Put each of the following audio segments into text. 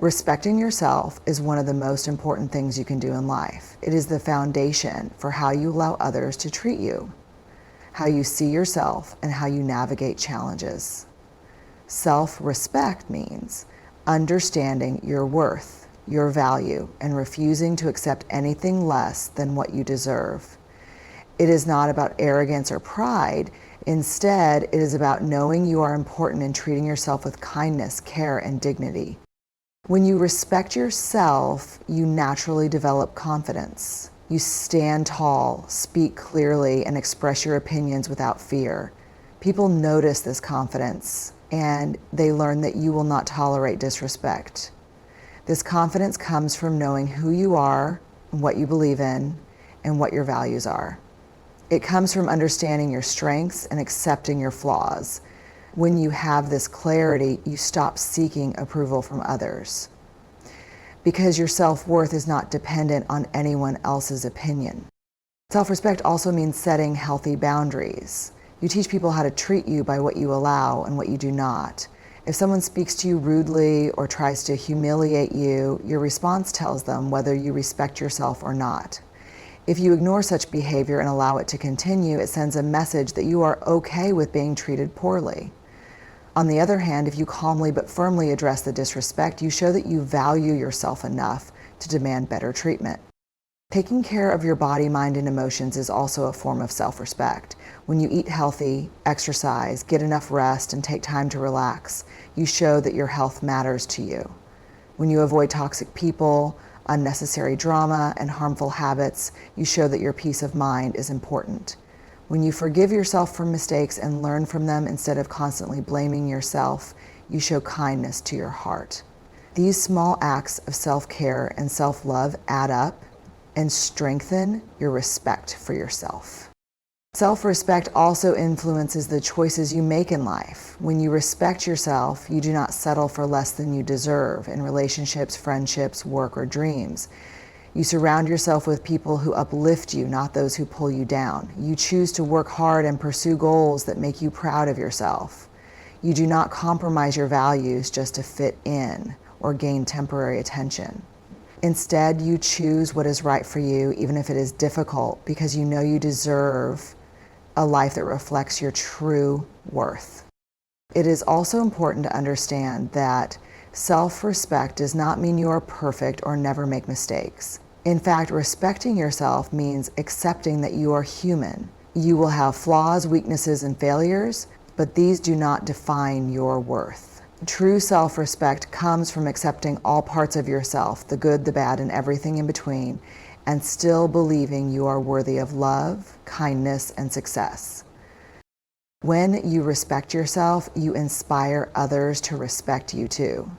Respecting yourself is one of the most important things you can do in life. It is the foundation for how you allow others to treat you, how you see yourself, and how you navigate challenges. Self-respect means understanding your worth, your value, and refusing to accept anything less than what you deserve. It is not about arrogance or pride. Instead, it is about knowing you are important and treating yourself with kindness, care, and dignity. When you respect yourself, you naturally develop confidence. You stand tall, speak clearly, and express your opinions without fear. People notice this confidence, and they learn that you will not tolerate disrespect. This confidence comes from knowing who you are, what you believe in, and what your values are. It comes from understanding your strengths and accepting your flaws. When you have this clarity, you stop seeking approval from others, because your self-worth is not dependent on anyone else's opinion. Self-respect also means setting healthy boundaries. You teach people how to treat you by what you allow and what you do not. If someone speaks to you rudely or tries to humiliate you, your response tells them whether you respect yourself or not. If you ignore such behavior and allow it to continue, it sends a message that you are okay with being treated poorly. On the other hand, if you calmly but firmly address the disrespect, you show that you value yourself enough to demand better treatment. Taking care of your body, mind, and emotions is also a form of self-respect. When you eat healthy, exercise, get enough rest, and take time to relax, you show that your health matters to you. When you avoid toxic people, unnecessary drama, and harmful habits, you show that your peace of mind is important. When you forgive yourself for mistakes and learn from them instead of constantly blaming yourself, you show kindness to your heart. These small acts of self-care and self-love add up and strengthen your respect for yourself. Self-respect also influences the choices you make in life. When you respect yourself, you do not settle for less than you deserve in relationships, friendships, work, or dreams. You surround yourself with people who uplift you, not those who pull you down. You choose to work hard and pursue goals that make you proud of yourself. You do not compromise your values just to fit in or gain temporary attention. Instead, you choose what is right for you, even if it is difficult, because you know you deserve a life that reflects your true worth. It is also important to understand that self-respect does not mean you are perfect or never make mistakes. In fact, respecting yourself means accepting that you are human. You will have flaws, weaknesses, and failures, but these do not define your worth. True self-respect comes from accepting all parts of yourself, the good, the bad, and everything in between, and still believing you are worthy of love, kindness, and success. When you respect yourself, you inspire others to respect you too.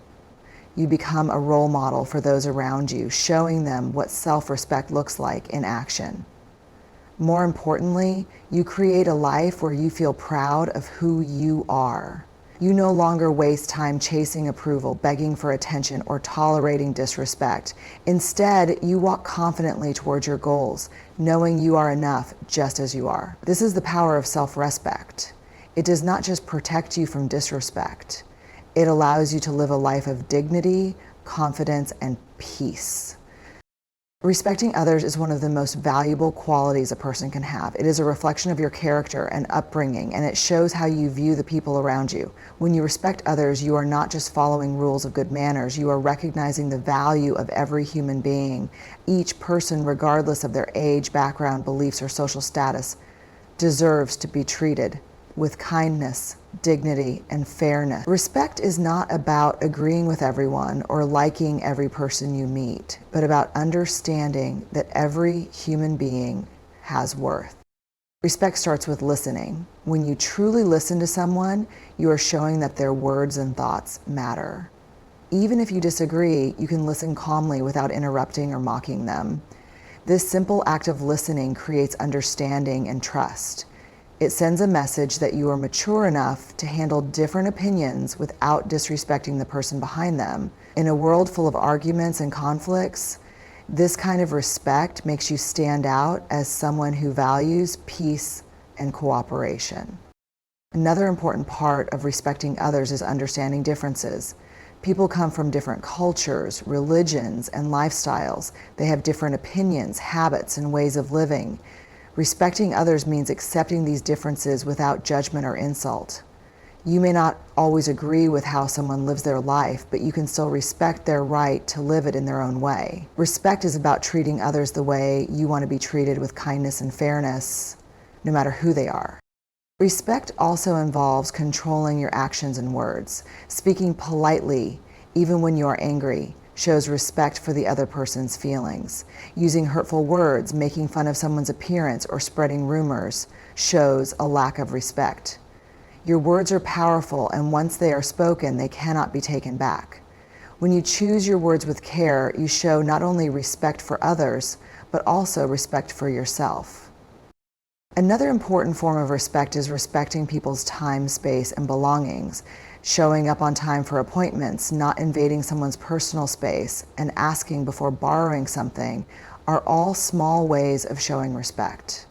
You become a role model for those around you, showing them what self-respect looks like in action. More importantly, you create a life where you feel proud of who you are. You no longer waste time chasing approval, begging for attention, or tolerating disrespect. Instead, you walk confidently towards your goals, knowing you are enough just as you are. This is the power of self-respect. It does not just protect you from disrespect. It allows you to live a life of dignity, confidence, and peace. Respecting others is one of the most valuable qualities a person can have. It is a reflection of your character and upbringing, and it shows how you view the people around you. When you respect others, you are not just following rules of good manners, you are recognizing the value of every human being. Each person, regardless of their age, background, beliefs, or social status, deserves to be treated with kindness, dignity, and fairness. Respect is not about agreeing with everyone or liking every person you meet, but about understanding that every human being has worth. Respect starts with listening. When you truly listen to someone, you are showing that their words and thoughts matter. Even if you disagree, you can listen calmly without interrupting or mocking them. This simple act of listening creates understanding and trust. It sends a message that you are mature enough to handle different opinions without disrespecting the person behind them. In a world full of arguments and conflicts, this kind of respect makes you stand out as someone who values peace and cooperation. Another important part of respecting others is understanding differences. People come from different cultures, religions, and lifestyles. They have different opinions, habits, and ways of living. Respecting others means accepting these differences without judgment or insult. You may not always agree with how someone lives their life, but you can still respect their right to live it in their own way. Respect is about treating others the way you want to be treated, with kindness and fairness, no matter who they are. Respect also involves controlling your actions and words. Speaking politely, even when you are angry, shows respect for the other person's feelings. Using hurtful words, making fun of someone's appearance, or spreading rumors shows a lack of respect. Your words are powerful, and once they are spoken, they cannot be taken back. When you choose your words with care, you show not only respect for others, but also respect for yourself. Another important form of respect is respecting people's time, space, and belongings. Showing up on time for appointments, not invading someone's personal space, and asking before borrowing something are all small ways of showing respect.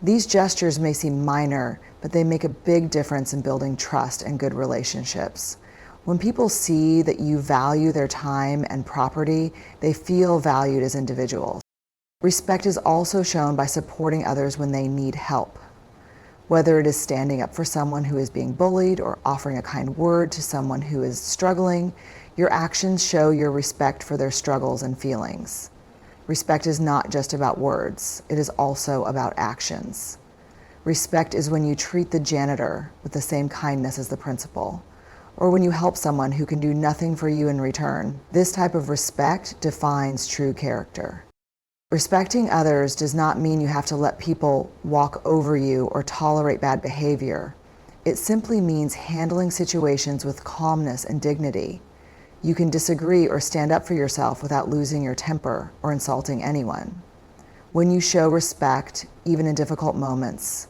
These gestures may seem minor, but they make a big difference in building trust and good relationships. When people see that you value their time and property, they feel valued as individuals. Respect is also shown by supporting others when they need help. Whether it is standing up for someone who is being bullied or offering a kind word to someone who is struggling, your actions show your respect for their struggles and feelings. Respect is not just about words, it is also about actions. Respect is when you treat the janitor with the same kindness as the principal, or when you help someone who can do nothing for you in return. This type of respect defines true character. Respecting others does not mean you have to let people walk over you or tolerate bad behavior. It simply means handling situations with calmness and dignity. You can disagree or stand up for yourself without losing your temper or insulting anyone. When you show respect, even in difficult moments,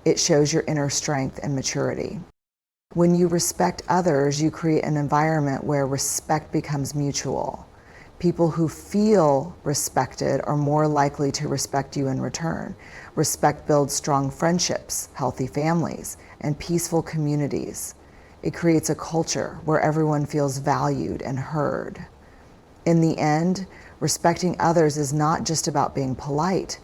it shows your inner strength and maturity. When you respect others, you create an environment where respect becomes mutual. People who feel respected are more likely to respect you in return. Respect builds strong friendships, healthy families, and peaceful communities. It creates a culture where everyone feels valued and heard. In the end, respecting others is not just about being polite.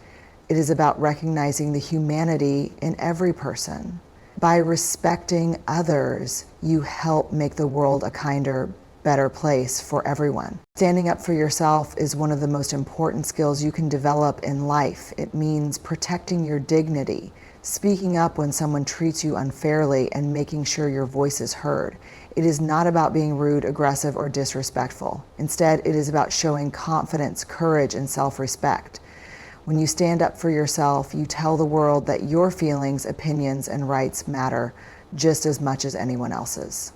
It is about recognizing the humanity in every person. By respecting others, you help make the world a kinder, better place for everyone. Standing up for yourself is one of the most important skills you can develop in life. It means protecting your dignity, speaking up when someone treats you unfairly, and making sure your voice is heard. It is not about being rude, aggressive, or disrespectful. Instead, it is about showing confidence, courage, and self-respect. When you stand up for yourself, you tell the world that your feelings, opinions, and rights matter just as much as anyone else's.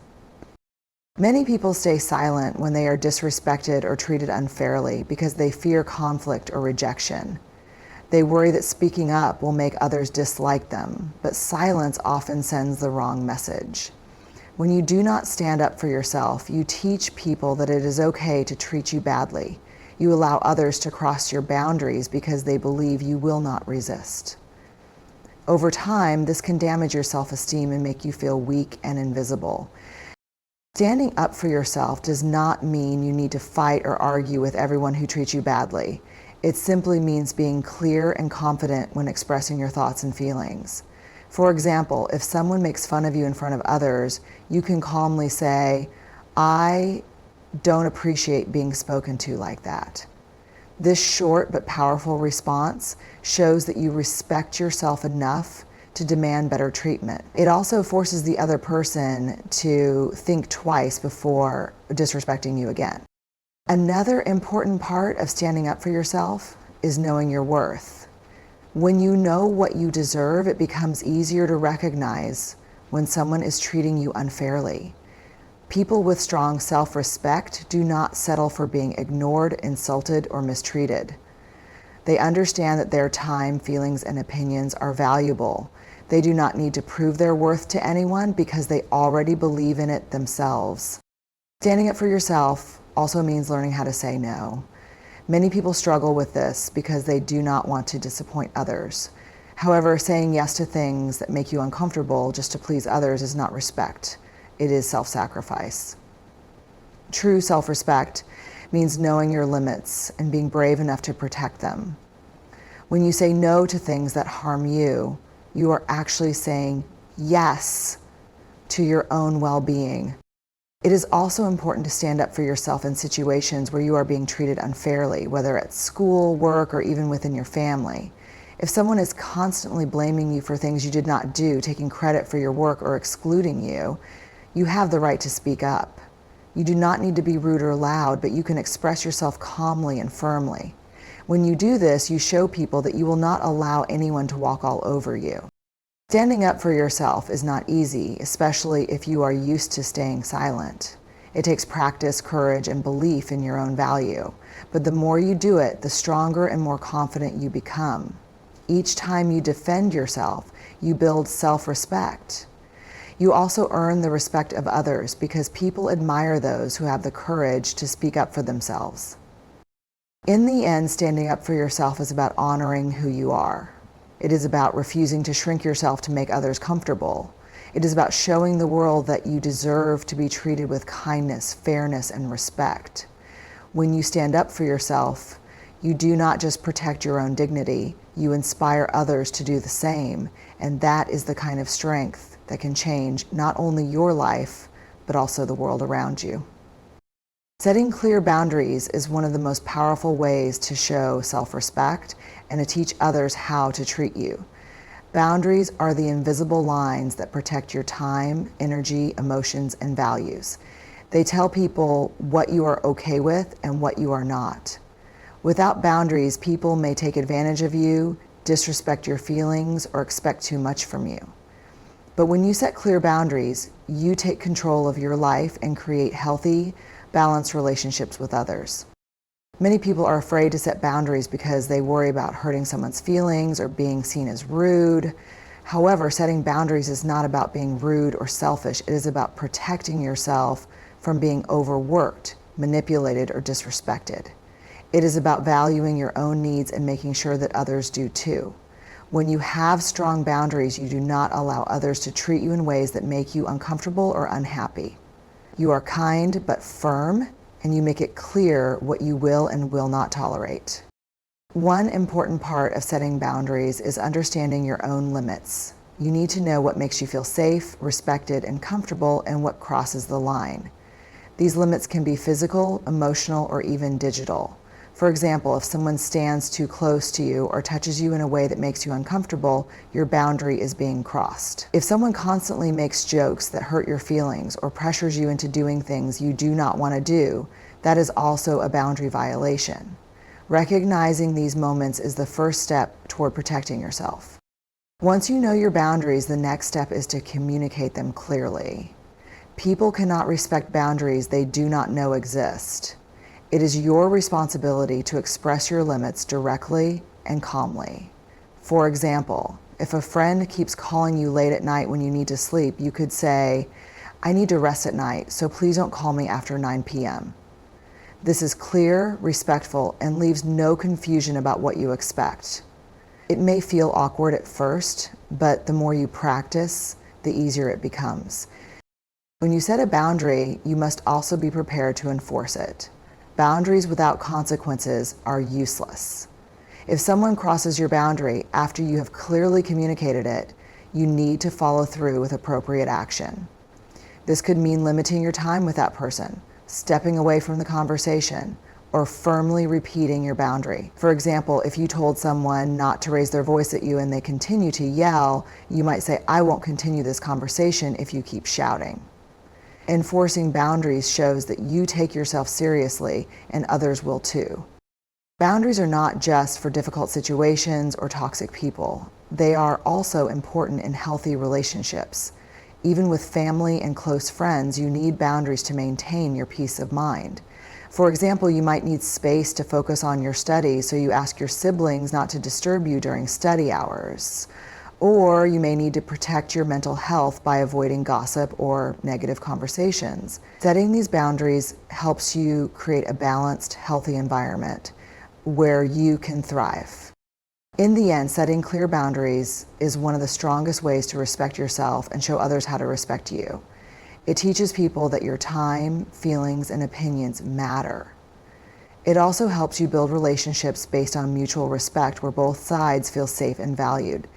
Many people stay silent when they are disrespected or treated unfairly because they fear conflict or rejection. They worry that speaking up will make others dislike them, but silence often sends the wrong message. When you do not stand up for yourself, you teach people that it is okay to treat you badly. You allow others to cross your boundaries because they believe you will not resist. Over time, this can damage your self-esteem and make you feel weak and invisible. Standing up for yourself does not mean you need to fight or argue with everyone who treats you badly. It simply means being clear and confident when expressing your thoughts and feelings. For example, if someone makes fun of you in front of others, you can calmly say, "I don't appreciate being spoken to like that." This short but powerful response shows that you respect yourself enough to demand better treatment. It also forces the other person to think twice before disrespecting you again. Another important part of standing up for yourself is knowing your worth. When you know what you deserve, it becomes easier to recognize when someone is treating you unfairly. People with strong self-respect do not settle for being ignored, insulted, or mistreated. They understand that their time, feelings, and opinions are valuable. They do not need to prove their worth to anyone because they already believe in it themselves. Standing up for yourself also means learning how to say no. Many people struggle with this because they do not want to disappoint others. However, saying yes to things that make you uncomfortable just to please others is not respect. It is self-sacrifice. True self-respect means knowing your limits and being brave enough to protect them. When you say no to things that harm you, you are actually saying yes to your own well-being. It is also important to stand up for yourself in situations where you are being treated unfairly, whether at school, work, or even within your family. If someone is constantly blaming you for things you did not do, taking credit for your work, or excluding you, you have the right to speak up. You do not need to be rude or loud, but you can express yourself calmly and firmly. When you do this, you show people that you will not allow anyone to walk all over you. Standing up for yourself is not easy, especially if you are used to staying silent. It takes practice, courage, and belief in your own value. But the more you do it, the stronger and more confident you become. Each time you defend yourself, you build self-respect. You also earn the respect of others because people admire those who have the courage to speak up for themselves. In the end, standing up for yourself is about honoring who you are. It is about refusing to shrink yourself to make others comfortable. It is about showing the world that you deserve to be treated with kindness, fairness, and respect. When you stand up for yourself, you do not just protect your own dignity, you inspire others to do the same, and that is the kind of strength that can change not only your life, but also the world around you. Setting clear boundaries is one of the most powerful ways to show self-respect and to teach others how to treat you. Boundaries are the invisible lines that protect your time, energy, emotions, and values. They tell people what you are okay with and what you are not. Without boundaries, people may take advantage of you, disrespect your feelings, or expect too much from you. But when you set clear boundaries, you take control of your life and create healthy, balanced relationships with others. Many people are afraid to set boundaries because they worry about hurting someone's feelings or being seen as rude. However, setting boundaries is not about being rude or selfish. It is about protecting yourself from being overworked, manipulated, or disrespected. It is about valuing your own needs and making sure that others do too. When you have strong boundaries, you do not allow others to treat you in ways that make you uncomfortable or unhappy. You are kind but firm, and you make it clear what you will and will not tolerate. One important part of setting boundaries is understanding your own limits. You need to know what makes you feel safe, respected, and comfortable, and what crosses the line. These limits can be physical, emotional, or even digital. For example, if someone stands too close to you or touches you in a way that makes you uncomfortable, your boundary is being crossed. If someone constantly makes jokes that hurt your feelings or pressures you into doing things you do not want to do, that is also a boundary violation. Recognizing these moments is the first step toward protecting yourself. Once you know your boundaries, the next step is to communicate them clearly. People cannot respect boundaries they do not know exist. It is your responsibility to express your limits directly and calmly. For example, if a friend keeps calling you late at night when you need to sleep, you could say, "I need to rest at night, so please don't call me after 9 p.m. This is clear, respectful, and leaves no confusion about what you expect. It may feel awkward at first, but the more you practice, the easier it becomes. When you set a boundary, you must also be prepared to enforce it. Boundaries without consequences are useless. If someone crosses your boundary after you have clearly communicated it, you need to follow through with appropriate action. This could mean limiting your time with that person, stepping away from the conversation, or firmly repeating your boundary. For example, if you told someone not to raise their voice at you and they continue to yell, you might say, "I won't continue this conversation if you keep shouting." Enforcing boundaries shows that you take yourself seriously and others will too. Boundaries are not just for difficult situations or toxic people. They are also important in healthy relationships. Even with family and close friends, you need boundaries to maintain your peace of mind. For example, you might need space to focus on your studies, so you ask your siblings not to disturb you during study hours. Or you may need to protect your mental health by avoiding gossip or negative conversations. Setting these boundaries helps you create a balanced, healthy environment where you can thrive. In the end, setting clear boundaries is one of the strongest ways to respect yourself and show others how to respect you. It teaches people that your time, feelings, and opinions matter. It also helps you build relationships based on mutual respect where both sides feel safe and valued.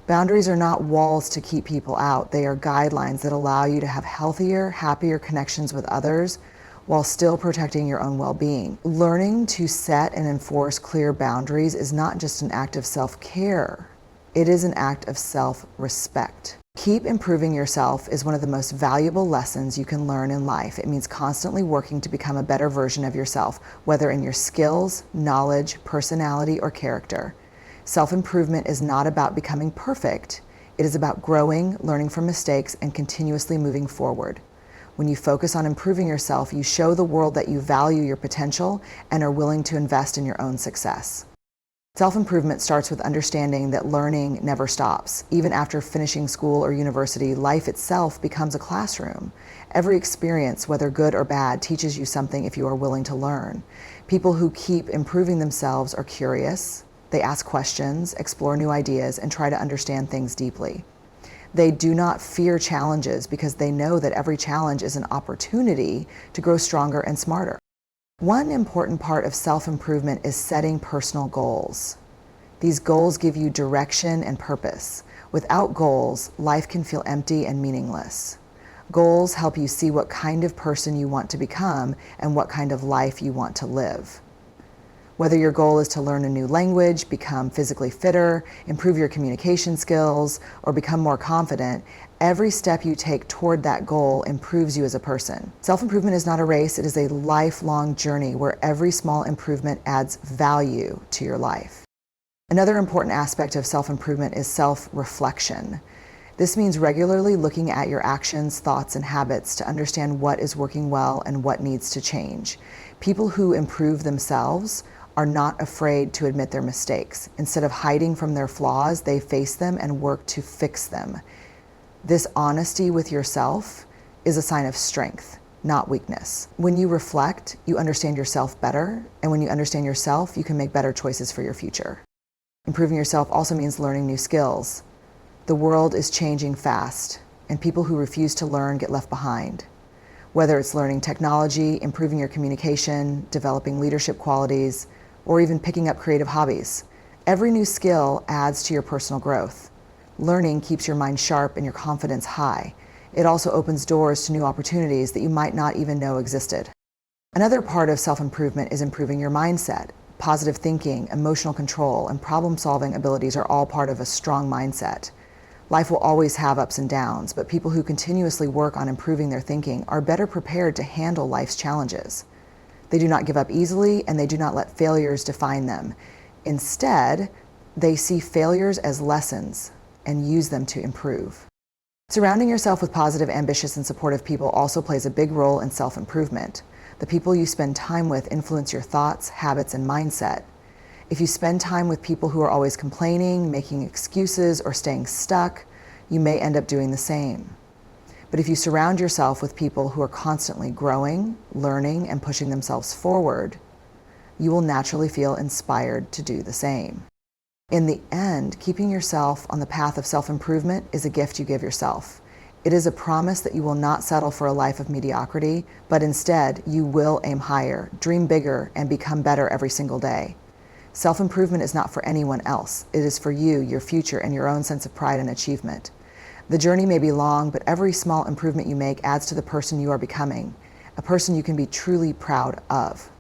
Boundaries are not walls to keep people out. They are guidelines that allow you to have healthier, happier connections with others while still protecting your own well-being. Learning to set and enforce clear boundaries is not just an act of self-care. It is an act of self-respect. Keep improving yourself is one of the most valuable lessons you can learn in life. It means constantly working to become a better version of yourself, whether in your skills, knowledge, personality, or character. Self-improvement is not about becoming perfect. It is about growing, learning from mistakes, and continuously moving forward. When you focus on improving yourself, you show the world that you value your potential and are willing to invest in your own success. Self-improvement starts with understanding that learning never stops. Even after finishing school or university, life itself becomes a classroom. Every experience, whether good or bad, teaches you something if you are willing to learn. People who keep improving themselves are curious. They ask questions, explore new ideas, and try to understand things deeply. They do not fear challenges because they know that every challenge is an opportunity to grow stronger and smarter. One important part of self-improvement is setting personal goals. These goals give you direction and purpose. Without goals, life can feel empty and meaningless. Goals help you see what kind of person you want to become and what kind of life you want to live. Whether your goal is to learn a new language, become physically fitter, improve your communication skills, or become more confident, every step you take toward that goal improves you as a person. Self-improvement is not a race, it is a lifelong journey where every small improvement adds value to your life. Another important aspect of self-improvement is self-reflection. This means regularly looking at your actions, thoughts, and habits to understand what is working well and what needs to change. People who improve themselves are not afraid to admit their mistakes. Instead of hiding from their flaws, they face them and work to fix them. This honesty with yourself is a sign of strength, not weakness. When you reflect, you understand yourself better, and when you understand yourself, you can make better choices for your future. Improving yourself also means learning new skills. The world is changing fast, and people who refuse to learn get left behind. Whether it's learning technology, improving your communication, developing leadership qualities, or even picking up creative hobbies. Every new skill adds to your personal growth. Learning keeps your mind sharp and your confidence high. It also opens doors to new opportunities that you might not even know existed. Another part of self-improvement is improving your mindset. Positive thinking, emotional control, and problem-solving abilities are all part of a strong mindset. Life will always have ups and downs, but people who continuously work on improving their thinking are better prepared to handle life's challenges. They do not give up easily, and they do not let failures define them. Instead, they see failures as lessons and use them to improve. Surrounding yourself with positive, ambitious, and supportive people also plays a big role in self-improvement. The people you spend time with influence your thoughts, habits, and mindset. If you spend time with people who are always complaining, making excuses, or staying stuck, you may end up doing the same. But if you surround yourself with people who are constantly growing, learning, and pushing themselves forward, you will naturally feel inspired to do the same. In the end, keeping yourself on the path of self-improvement is a gift you give yourself. It is a promise that you will not settle for a life of mediocrity, but instead you will aim higher, dream bigger, and become better every single day. Self-improvement is not for anyone else. It is for you, your future, and your own sense of pride and achievement. The journey may be long, but every small improvement you make adds to the person you are becoming, a person you can be truly proud of.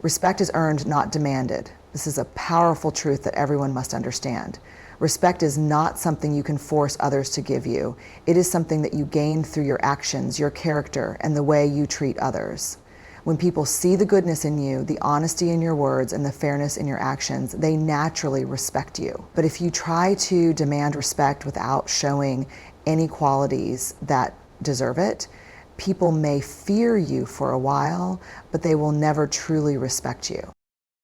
Respect is earned, not demanded. This is a powerful truth that everyone must understand. Respect is not something you can force others to give you. It is something that you gain through your actions, your character, and the way you treat others. When people see the goodness in you, the honesty in your words, and the fairness in your actions, they naturally respect you. But if you try to demand respect without showing any qualities that deserve it, people may fear you for a while, but they will never truly respect you.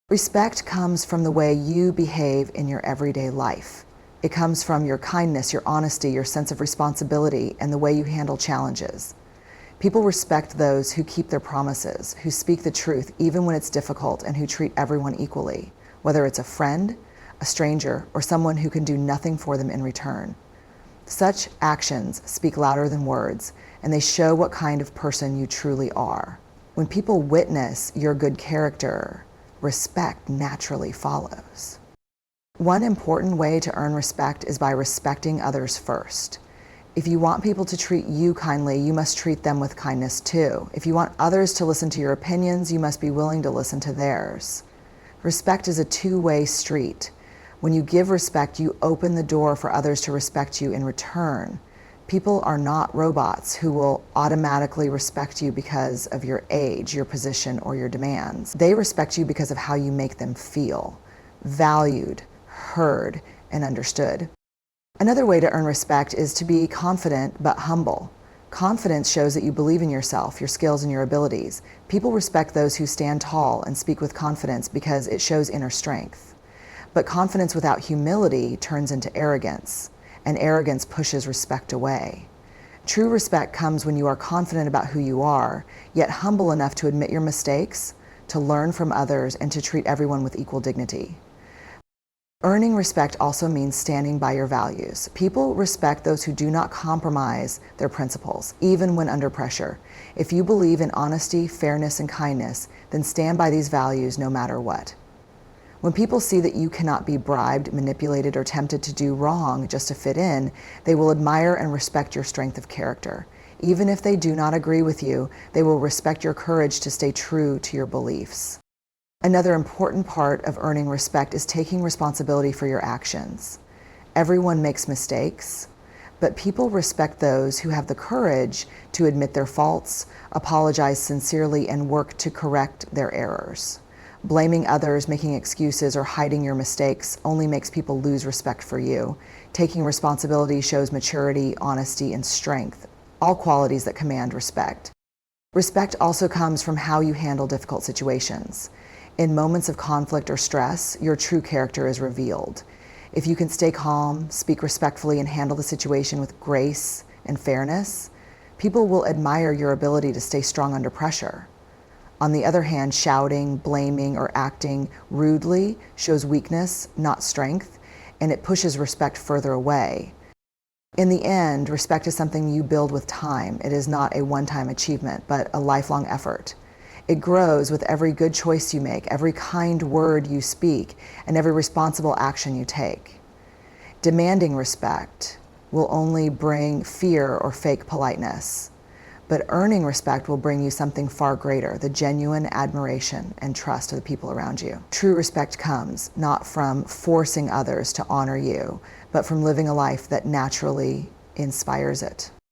Respect comes from the way you behave in your everyday life. It comes from your kindness, your honesty, your sense of responsibility, and the way you handle challenges. People respect those who keep their promises, who speak the truth even when it's difficult, and who treat everyone equally, whether it's a friend, a stranger, or someone who can do nothing for them in return. Such actions speak louder than words, and they show what kind of person you truly are. When people witness your good character, respect naturally follows. One important way to earn respect is by respecting others first. If you want people to treat you kindly, you must treat them with kindness too. If you want others to listen to your opinions, you must be willing to listen to theirs. Respect is a two-way street. When you give respect, you open the door for others to respect you in return. People are not robots who will automatically respect you because of your age, your position, or your demands. They respect you because of how you make them feel, valued, heard, and understood. Another way to earn respect is to be confident but humble. Confidence shows that you believe in yourself, your skills, and your abilities. People respect those who stand tall and speak with confidence because it shows inner strength. But confidence without humility turns into arrogance, and arrogance pushes respect away. True respect comes when you are confident about who you are, yet humble enough to admit your mistakes, to learn from others, and to treat everyone with equal dignity. Earning respect also means standing by your values. People respect those who do not compromise their principles, even when under pressure. If you believe in honesty, fairness, and kindness, then stand by these values no matter what. When people see that you cannot be bribed, manipulated, or tempted to do wrong just to fit in, they will admire and respect your strength of character. Even if they do not agree with you, they will respect your courage to stay true to your beliefs. Another important part of earning respect is taking responsibility for your actions. Everyone makes mistakes, but people respect those who have the courage to admit their faults, apologize sincerely, and work to correct their errors. Blaming others, making excuses, or hiding your mistakes only makes people lose respect for you. Taking responsibility shows maturity, honesty, and strength, all qualities that command respect. Respect also comes from how you handle difficult situations. In moments of conflict or stress, your true character is revealed. If you can stay calm, speak respectfully, and handle the situation with grace and fairness, people will admire your ability to stay strong under pressure. On the other hand, shouting, blaming, or acting rudely shows weakness, not strength, and it pushes respect further away. In the end, respect is something you build with time. It is not a one-time achievement, but a lifelong effort. It grows with every good choice you make, every kind word you speak, and every responsible action you take. Demanding respect will only bring fear or fake politeness. But earning respect will bring you something far greater, the genuine admiration and trust of the people around you. True respect comes not from forcing others to honor you, but from living a life that naturally inspires it.